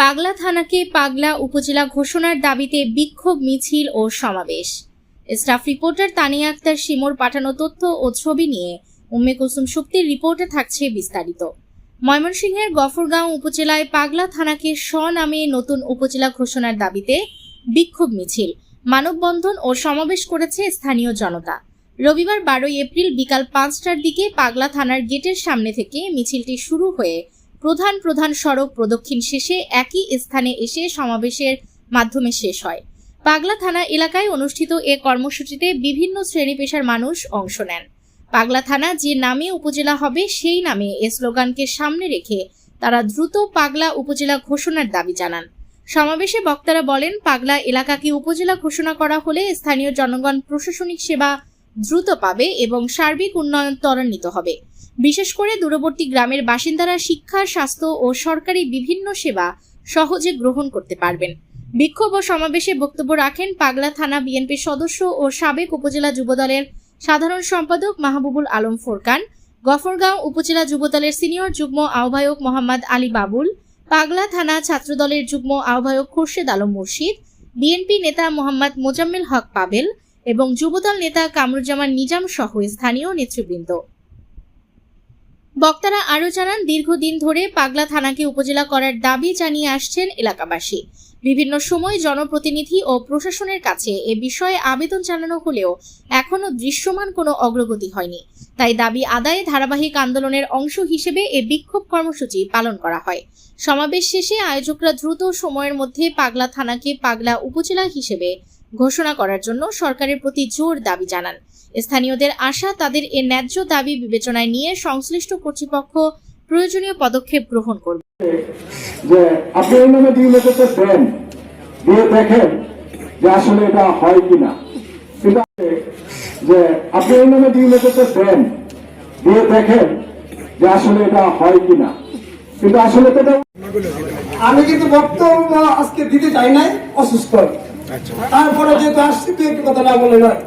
পাগলা থানাকে পাগলা উপজেলা ঘোষণার দাবিতে বিক্ষোভ মিছিল ও সমাবেশ। স্টাফ রিপোর্টার তানিয়া আক্তার শিমুর পাঠানো তথ্য ও ছবি নিয়ে উম্মে কুলসুম শক্তির রিপোর্টে থাকছে বিস্তারিত। ময়মনসিংহের গফরগাঁও উপজেলায় পাগলা থানাকে নামে নতুন উপজেলা ঘোষণার দাবিতে বিক্ষোভ মিছিল, মানববন্ধন ও সমাবেশ করেছে স্থানীয় জনতা। রবিবার 12 এপ্রিল বিকাল 5টার দিকে পাগলা থানার গেটের সামনে থেকে মিছিলটি শুরু হয়ে প্রধান সড়ক প্রদক্ষিণ শেষে একই স্থানে এসে সমাবেশের মাধ্যমে শেষ হয়। পাগলা থানা এলাকায় অনুষ্ঠিত এ কর্মসূচিতে বিভিন্ন শ্রেণী পেশার মানুষ অংশ নেন। পাগলা থানা যে নামে উপজেলা হবে সেই নামে এ স্লোগানকে সামনে রেখে তারা দ্রুত পাগলা উপজেলা ঘোষণার দাবি জানান। সমাবেশে বক্তারা বলেন, পাগলা এলাকাকে উপজেলা ঘোষণা করা হলে স্থানীয় জনগণ প্রশাসনিক সেবা দ্রুত পাবে এবং সার্বিক উন্নয়ন ত্বরান্বিত হবে। বিশেষ করে দূরবর্তী গ্রামের বাসিন্দারা শিক্ষা, স্বাস্থ্য ও সরকারি বিভিন্ন সেবা সহজে গ্রহণ করতে পারবেন। বিক্ষোভ ও সমাবেশে বক্তব্য রাখেন পাগলা থানা বিএনপির সদস্য ও সাবেক উপজেলা যুবদলের সাধারণ সম্পাদক মাহবুবুল আলম ফোরকান, গফরগাঁও উপজেলা যুবদলের সিনিয়র যুগ্ম আহ্বায়ক মোহাম্মদ আলী বাবুল, পাগলা থানা ছাত্রদলের যুগ্ম আহ্বায়ক খোরশেদ আলম মুর্শিদ, বিএনপি নেতা মোহাম্মদ মোজাম্মেল হক পাবেল এবং যুবদল নেতা কামরুজ্জামান নিজাম সহ স্থানীয় নেতৃবৃন্দ। বক্তারা আরও জানান, দীর্ঘদিন ধরে পাগলা থানাকে উপজেলা করার দাবি জানিয়ে আসছেন এলাকাবাসী। বিভিন্ন সময় জনপ্রতিনিধি ও প্রশাসনের কাছে এ বিষয়ে আবেদন জানানো হলেও এখনো দৃশ্যমান কোনো অগ্রগতি হয়নি। তাই দাবি আদায়ে ধারাবাহিক আন্দোলনের অংশ হিসেবে এ বিক্ষোভ কর্মসূচি পালন করা হয়। সমাবেশ শেষে আয়োজকরা দ্রুত সময়ের মধ্যে পাগলা থানাকে পাগলা উপজেলা হিসেবে ঘোষণা করার জন্য সরকারের প্রতি জোর দাবি জানান। স্থানীয়দের আশা, তাদের এ ন্যায্য দাবি বিবেচনায় নিয়ে সংশ্লিষ্ট কর্তৃপক্ষ প্রয়োজনীয় পদক্ষেপ গ্রহণ করবে। যে আপনি এই নামে ডিউলেটারটা দেন, দিয়ে দেখেন যে আসলে এটা হয় কিনা। কিন্তু যে আপনি এই নামে ডিউলেটারটা দেন, দিয়ে দেখেন যে আসলে এটা হয় কিনা। কিন্তু আসলে তো আমি কিন্তু বক্তব্য আজকে দিতে চাই নাই, অসুস্থ। তারপরে যেহেতু আসছি তুই একটু কথা না বলে নয়।